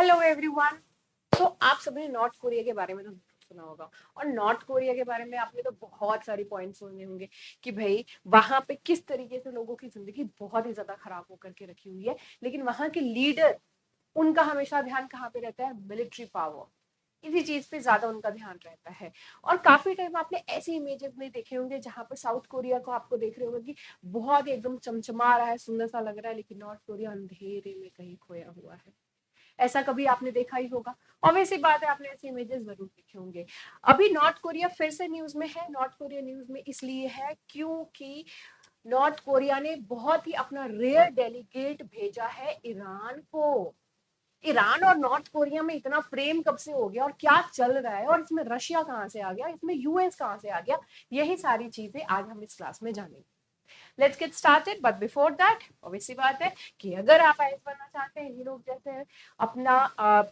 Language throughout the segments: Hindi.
Hello everyone. तो आप सबने नॉर्थ कोरिया के बारे में तो सुना होगा, और नॉर्थ कोरिया के बारे में आपने तो बहुत सारी पॉइंट्स सुने होंगे कि भाई वहां पे किस तरीके से लोगों की जिंदगी बहुत ही ज्यादा खराब होकर के रखी हुई है। लेकिन वहां के लीडर, उनका हमेशा ध्यान कहाँ पे रहता है? मिलिट्री पावर, इसी चीज पे ज्यादा उनका ध्यान रहता है। और काफी टाइम आपने ऐसे इमेजेस में देखे होंगे जहां पर साउथ कोरिया को आपको देख रहे होंगे कि बहुत ही एकदम चमचमा रहा है, सुंदर सा लग रहा है, लेकिन नॉर्थ कोरिया अंधेरे में कहीं खोया हुआ है। ऐसा कभी आपने देखा ही होगा, और वैसी बात है, आपने ऐसे इमेजेस जरूर देखे होंगे। अभी नॉर्थ कोरिया फिर से न्यूज में है। नॉर्थ कोरिया न्यूज में इसलिए है क्योंकि नॉर्थ कोरिया ने बहुत ही अपना रेयर डेलीगेट भेजा है ईरान को। ईरान और नॉर्थ कोरिया में इतना प्रेम कब से हो गया और क्या चल रहा है, और इसमें रशिया कहां से आ गया, इसमें यूएस कहां से आ गया, यही सारी चीजें आज हम इस क्लास में जानेंगे। Let's get started, but before that obviously बात है कि अगर आप आईएएस बनना चाहते हैं, ये लोग जैसे अपना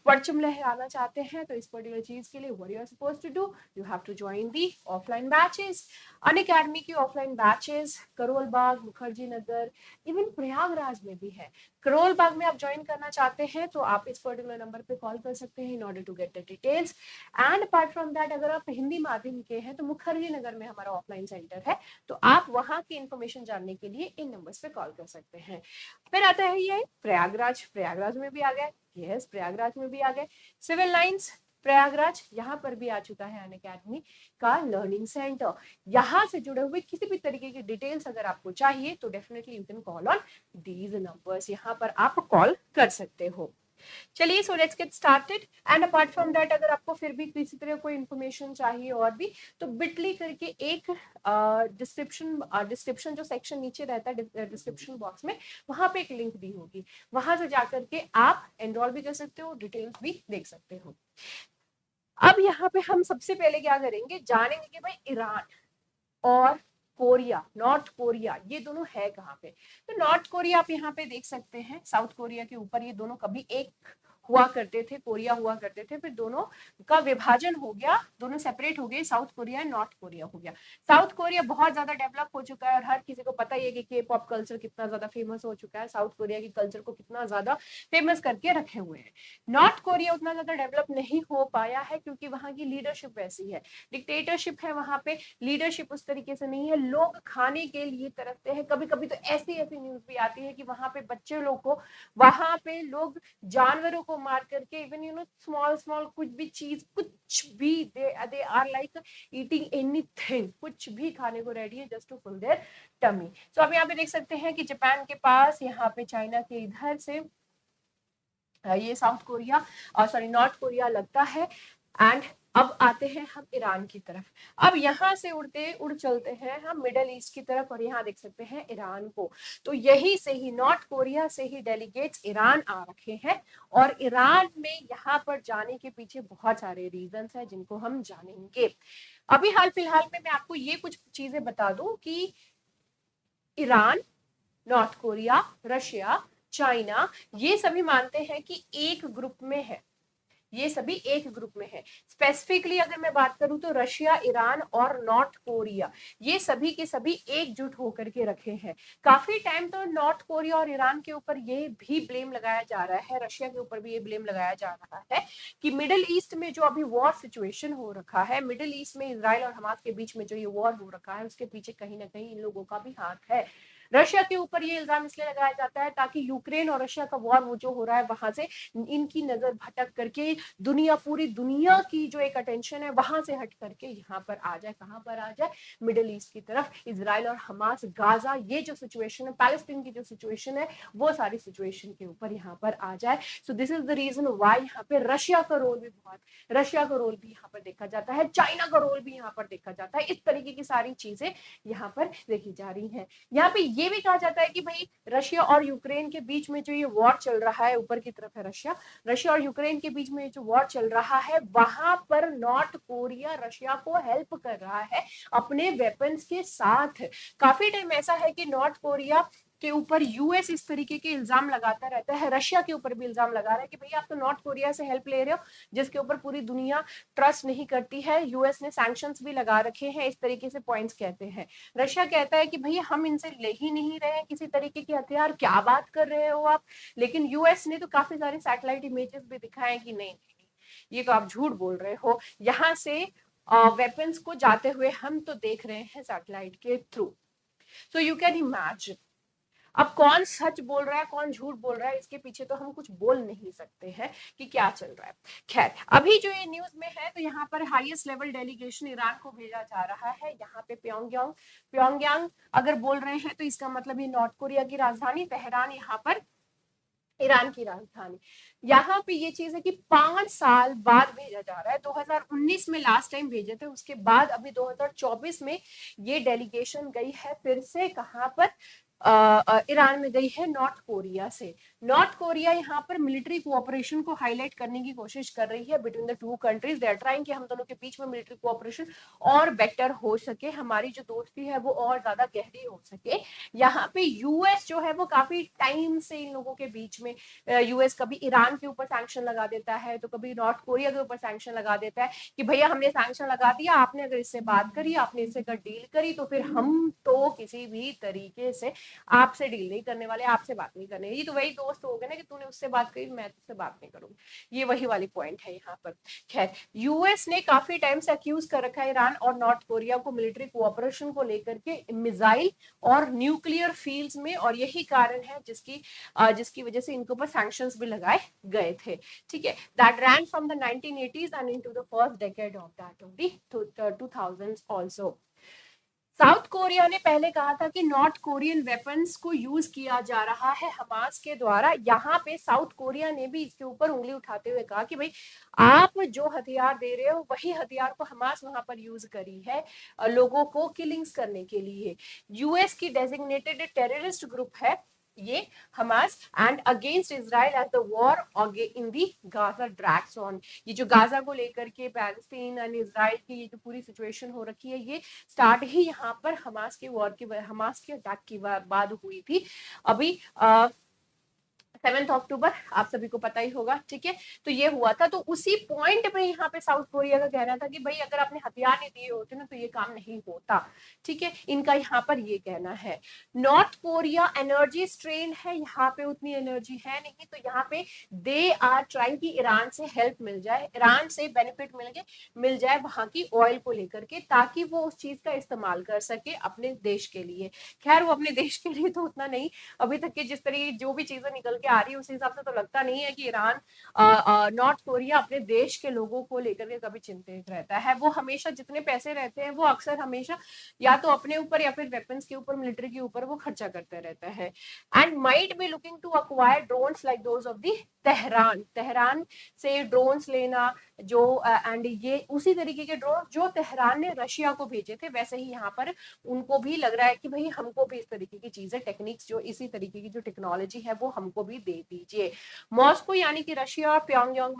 परचम लहराना चाहते हैं, तो इस पर्टिकुलर चीज के लिए what you are suppose to do, you have to join the offline batches. Unacademy की offline batches Karol Bagh, Mukherjee Nagar, even Prayagraj में भी है। करोल बाग में आप ज्वाइन करना चाहते हैं तो आप इस पर्टिकुलर नंबर पे कॉल कर सकते हैं in order to get the details. And apart from that, अगर आप हिंदी माध्यम के हैं तो मुखर्जी नगर में हमारा ऑफलाइन सेंटर है, तो आप वहां की इंफॉर्मेशन जानने के लिए इन नंबर्स पे कॉल कर सकते हैं। फिर आता है ये प्रयागराज। प्रयागराज में भी आ गए, यस प्रयागराज में भी आ गए। सिविल लाइंस प्रयागराज, यहाँ पर भी आ चुका है अनअकैडमी का लर्निंग सेंटर। यहाँ से जुड़े हुए किसी भी तरीके की डिटेल्स अगर आपको चाहिए तो definitely you can call on these numbers, यहाँ पर आप कॉल कर सकते हो। चलिए, so let's get started. And apart from that, अगर आपको फिर भी किसी तरह कोई इन्फॉर्मेशन चाहिए और भी, तो बिटली करके एक डिस्क्रिप्शन जो सेक्शन नीचे रहता है डिस्क्रिप्शन बॉक्स में, वहां पे एक लिंक दी होगी, वहां से जाकर के आप एनरोल भी कर सकते हो, डिटेल्स भी देख सकते हो। अब यहाँ पे हम सबसे पहले क्या करेंगे, जानेंगे कि भाई ईरान और कोरिया, नॉर्थ कोरिया, ये दोनों है कहाँ पे। तो नॉर्थ कोरिया आप यहाँ पे देख सकते हैं, साउथ कोरिया के ऊपर ये दोनों कभी एक हुआ करते थे, कोरिया हुआ करते थे, फिर दोनों का विभाजन हो गया, दोनों सेपरेट हो गए, south Korea and north Korea हो गया। साउथ कोरिया बहुत ज्यादा डेवलप हो चुका है और हर किसी को पता ही है कि के पॉप कल्चर कितना ज्यादा फेमस हो चुका है, साउथ कोरिया की कल्चर को कितना ज्यादा फेमस करके रखे हुए हैं। नॉर्थ कोरिया उतना ज्यादा डेवलप नहीं हो पाया है क्योंकि वहां की लीडरशिप वैसी है, डिक्टेटरशिप है वहां पे, लीडरशिप उस तरीके से नहीं है, लोग खाने के लिए तरसते हैं। कभी कभी तो ऐसी ऐसी न्यूज भी आती है कि वहां पे बच्चे लोग को, वहां पे लोग जानवरों को मार करके, even you know small small कुछ भी चीज, कुछ भी, they are like eating anything, कुछ भी खाने को रेडी है just to full their tummy. तो आप यहाँ पे देख सकते हैं कि जापान के पास, यहाँ पे चाइना के इधर से ये south Korea, sorry north Korea लगता है। एंड अब आते हैं हम ईरान की तरफ। अब यहाँ से उड़ चलते हैं हम मिडल ईस्ट की तरफ, और यहाँ देख सकते हैं ईरान को। तो यही से ही, नॉर्थ कोरिया से ही डेलीगेट्स ईरान आ रखे हैं, और ईरान में यहाँ पर जाने के पीछे बहुत सारे रीजंस हैं जिनको हम जानेंगे। अभी हाल फिलहाल में मैं आपको ये कुछ चीजें बता दूं कि Iran, north Korea, Russia, China, ये सभी मानते हैं कि एक ग्रुप में है, ये सभी एक ग्रुप में है। स्पेसिफिकली अगर मैं बात करूं तो रशिया, ईरान और नॉर्थ कोरिया, ये सभी के सभी एकजुट होकर के रखे हैं। काफी टाइम तो नॉर्थ कोरिया और ईरान के ऊपर ये भी ब्लेम लगाया जा रहा है, रशिया के ऊपर भी ये ब्लेम लगाया जा रहा है कि मिडिल ईस्ट में जो अभी वॉर सिचुएशन हो रखा है, मिडिल ईस्ट में इजराइल और हमास के बीच में जो ये वॉर हो रखा है, उसके पीछे कहीं ना कहीं इन लोगों का भी हाथ है। रशिया के ऊपर ये इल्जाम इसलिए लगाया जाता है ताकि यूक्रेन और रशिया का वॉर वो जो हो रहा है, वहां से इनकी नजर भटक करके दुनिया, पूरी दुनिया की जो एक अटेंशन है वहां से हट करके यहाँ पर आ जाए, कहां पर आ जाए, मिडिल ईस्ट की तरफ। इजराइल और हमास, गाजा, ये जो सिचुएशन है, पैलेस्टीन की जो सिचुएशन है, वो सारी सिचुएशन के ऊपर यहाँ पर आ जाए। So this is the reason why यहाँ पे रशिया का रोल भी बहुत, रशिया का रोल भी यहाँ पर देखा जाता है, चाइना का रोल भी यहाँ पर देखा जाता है। इस तरीके की सारी चीजें यहाँ पर देखी जा रही है। यहाँ पे ये भी कहा जाता है कि भाई रशिया और यूक्रेन के बीच में जो ये वॉर चल रहा है, ऊपर की तरफ है रशिया, रशिया और यूक्रेन के बीच में जो वॉर चल रहा है, वहां पर नॉर्थ कोरिया रशिया को हेल्प कर रहा है अपने वेपन्स के साथ। काफी टाइम ऐसा है कि नॉर्थ कोरिया के ऊपर यूएस इस तरीके के इल्जाम लगाता रहता है, रशिया के ऊपर भी इल्जाम लगा रहा है कि भैया आप तो नॉर्थ कोरिया से हेल्प ले रहे हो, जिसके ऊपर पूरी दुनिया ट्रस्ट नहीं करती है, यूएस ने सैंक्शंस भी लगा रखे हैं, इस तरीके से पॉइंट्स कहते हैं। रशिया कहता है कि भैया हम इनसे ले ही नहीं रहे हैं किसी तरीके के हथियार, क्या बात कर रहे हो आप। लेकिन यूएस ने तो काफी सारे सैटेलाइट इमेजेस भी दिखाए कि नहीं, ये तो आप झूठ बोल रहे हो, यहाँ से वेपन्स को जाते हुए हम तो देख रहे हैं सैटेलाइट के through. So you can imagine, अब कौन सच बोल रहा है कौन झूठ बोल रहा है, इसके पीछे तो हम कुछ बोल नहीं सकते हैं कि क्या चल रहा है। खैर, अभी जो ये न्यूज में है तो यहाँ पर हाईएस्ट लेवल डेलीगेशन ईरान को भेजा जा रहा है। यहाँ पे प्योंगयांग अगर बोल रहे हैं तो इसका मतलब ये नॉर्थ कोरिया की राजधानी तेहरान, यहाँ पर ईरान की राजधानी। यहाँ पे ये चीज है कि 5 साल बाद भेजा जा रहा है, 2019 में लास्ट टाइम भेजे थे, उसके बाद अभी 2024 में ये डेलीगेशन गई है फिर से, कहां पर, ईरान में गई है नॉर्थ कोरिया से। नॉर्थ कोरिया यहाँ पर मिलिट्री कोऑपरेशन को हाईलाइट करने की कोशिश कर रही है between the two countries. They are trying कि हम दोनों के बीच में मिलिट्री कोऑपरेशन और बेटर हो सके, हमारी जो दोस्ती है वो और ज्यादा गहरी हो सके। यहाँ पे यूएस जो है वो काफी टाइम से इन लोगों के बीच में, यूएस कभी ईरान के ऊपर सैंक्शन लगा देता है तो कभी नॉर्थ कोरिया के ऊपर सैंक्शन लगा देता है कि भैया हमने सैंक्शन लगा दिया, आपने अगर इससे बात करी, आपने इससे अगर डील करी तो फिर हम तो किसी भी तरीके से आपसे डील नहीं करने वाले, आपसे बात नहीं करने। ये तो वही दोस्त हो गए ना कि तूने उससे बात करी, मैं तुझसे बात नहीं करूंगी, ये वही वाली पॉइंट है यहाँ पर। खैर, यूएस ने काफी टाइम से अक्यूज कर रखा है ईरान और नॉर्थ कोरिया को मिलिट्री कोऑपरेशन को लेकर के मिसाइल और न्यूक्लियर फील्ड्स में, और यही कारण है जिसकी वजह से इनके ऊपर सैंक्शंस भी लगाए गए थे। ठीक है, that ran from the 1980s and into the first decade of that of the 2000s also. South Korea ने पहले कहा था कि नॉर्थ कोरियन वेपन्स को यूज किया जा रहा है हमास के द्वारा। यहाँ पे साउथ कोरिया ने भी इसके ऊपर उंगली उठाते हुए कहा कि भाई आप जो हथियार दे रहे हो वही हथियार को हमास वहां पर यूज करी है लोगों को किलिंग्स करने के लिए। यूएस की डेजिग्नेटेड टेररिस्ट ग्रुप है ये Hamas, and against Israel as the war in the Gaza drags on. ये जो गाजा को लेकर के पैलेस्टीन एंड इजराइल की ये जो पूरी सिचुएशन हो रखी है, ये स्टार्ट ही यहाँ पर हमास के अटैक की बाद हुई थी। अभी 7 अक्टूबर, आप सभी को पता ही होगा। ठीक है, तो ये हुआ था, तो उसी पॉइंट पे यहाँ पे साउथ कोरिया का कहना था कि भाई अगर आपने हथियार नहीं दिए होते ना तो ये काम नहीं होता। ठीक है, इनका यहाँ पर ये कहना है। नॉर्थ कोरिया एनर्जी स्ट्रेन है, यहाँ पे उतनी एनर्जी है नहीं, तो यहाँ पे दे आर ट्राइंग कि ईरान से हेल्प मिल जाए, ईरान से बेनिफिट मिल जाए वहां की ऑयल को लेकर के, ताकि वो उस चीज का इस्तेमाल कर सके अपने देश के लिए। खैर, वो अपने देश के लिए तो उतना नहीं, अभी तक की जिस तरीके जो भी चीजें निकल के आ रही है उस हिसाब से तो लगता नहीं है कि ईरान नॉर्थ कोरिया अपने देश के लोगों को लेकर के कभी चिंतित रहता है। वो हमेशा जितने पैसे रहते हैं वो अक्सर हमेशा या तो अपने ऊपर या फिर वेपन्स के ऊपर, मिलिट्री के ऊपर वो खर्चा करता रहता है। And might be looking to acquire drones like those of the Tehran से ड्रोन्स लेना, जो एंड ये उसी तरीके के ड्रोन जो तेहरान ने रशिया को भेजे थे, वैसे ही यहाँ पर उनको भी लग रहा है कि भाई हमको भी इस तरीके की चीजें, टेक्निक्स, जो इसी तरीके की जो टेक्नोलॉजी है वो हमको भी दे दीजिए। मॉस्को यानी कि रशिया और प्योंगयांग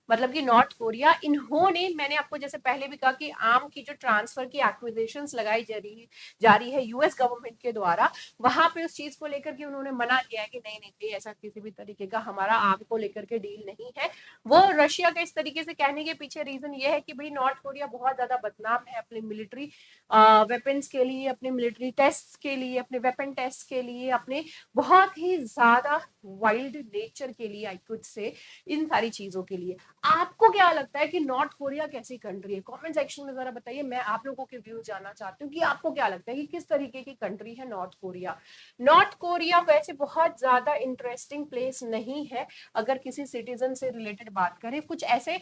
मतलब कि नॉर्थ कोरिया, इन्होंने, मैंने आपको जैसे पहले भी कहा कि आर्म की जो ट्रांसफर की एक्विजिशंस लगाई जा रही है यूएस गवर्नमेंट के द्वारा, वहां पे उस चीज को लेकर के उन्होंने मना किया है कि नहीं नहीं, ऐसा किसी भी तरीके का हमारा आर्म को लेकर के डील नहीं है। वो रशिया का इस तरीके से कहने के पीछे रीजन ये है कि भाई नॉर्थ कोरिया बहुत ज्यादा बदनाम है अपने मिलिट्री वेपन्स के लिए, अपने मिलिट्री टेस्ट के लिए, अपने वेपन टेस्ट के लिए, अपने बहुत ही ज्यादा वाइल्ड नेचर के लिए, आई कुड से, इन सारी चीजों के लिए। आपको क्या लगता है कि नॉर्थ कोरिया कैसी कंट्री है? कमेंट सेक्शन में जरा बताइए, मैं आप लोगों के व्यूज जानना चाहती हूँ कि आपको क्या लगता है कि किस तरीके की कंट्री है नॉर्थ कोरिया। नॉर्थ कोरिया वैसे बहुत ज्यादा इंटरेस्टिंग प्लेस नहीं है अगर किसी सिटीजन से रिलेटेड बात करें। कुछ ऐसे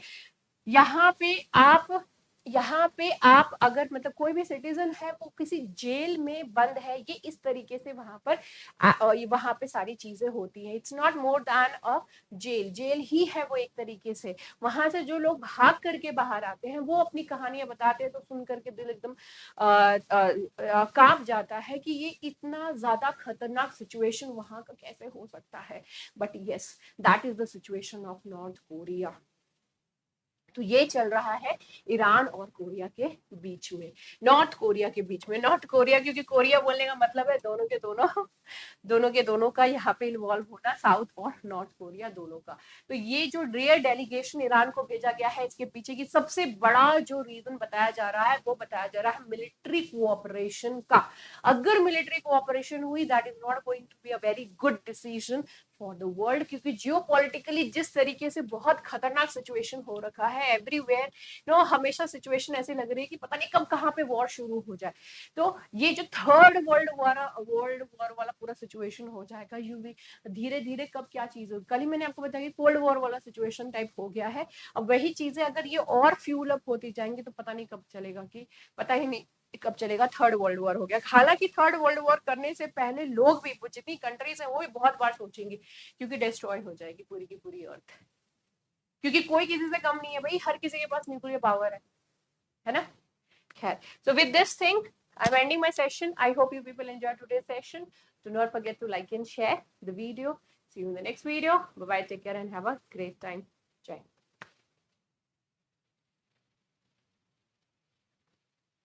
यहाँ पे आप अगर मतलब कोई भी सिटीजन है वो किसी जेल में बंद है, ये इस तरीके से वहां पे सारी चीजें होती है। It's not more than a jail ही है वो एक तरीके से। वहां से जो लोग भाग करके बाहर आते हैं वो अपनी कहानियां बताते हैं तो सुन करके दिल एकदम कांप जाता है कि ये इतना ज्यादा खतरनाक सिचुएशन वहां का कैसे हो सकता है। But yes, that is the situation of north Korea. तो ये चल रहा है ईरान और कोरिया के बीच में, नॉर्थ कोरिया के बीच में। नॉर्थ कोरिया क्योंकि कोरिया बोलने का मतलब है दोनों के दोनों का यहाँ पे इन्वॉल्व होना, साउथ और नॉर्थ कोरिया दोनों का। तो ये जो रेयर डेलीगेशन ईरान को भेजा गया है, इसके पीछे की सबसे बड़ा जो रीजन बताया जा रहा है वो बताया जा रहा है मिलिट्री कोऑपरेशन का। अगर मिलिट्री कोऑपरेशन हुई that is not going to be a very good decision for the world, क्योंकि जियोपॉलिटिकली जिस तरीके से बहुत खतरनाक सिचुएशन हो रखा है एवरीवेयर, नो हमेशा सिचुएशन ऐसी लग रही है कि पता नहीं कब कहाँ पे वॉर शुरू हो जाए। तो ये जो थर्ड वर्ल्ड वॉर वाला पूरा सिचुएशन हो जाएगा, यू भी धीरे धीरे कब क्या चीज हो, कल ही मैंने आपको बताया कि कोल्ड वॉर वाला सिचुएशन टाइप हो गया है। अब वही चीजें अगर ये और फ्यूल अप होती जाएंगी तो पता नहीं कब चलेगा, कि पता ही नहीं कब चलेगा, थर्ड वर्ल्ड वॉर हो गया। हालांकि थर्ड वर्ल्ड वॉर करने से पहले लोग भी, जितनी कंट्रीज है वो भी बहुत बार सोचेंगे, क्योंकि डिस्ट्रॉय हो जाएगी पूरी की पूरी अर्थ, क्योंकि कोई किसी से कम नहीं है भाई, हर किसी के पास न्यूक्लियर पावर है ना। खैर, so with this thing I'm ending my session. I hope you people enjoyed today's session. Do not forget to like and share the video. See you in the next video. Bye bye, take care and have a great time.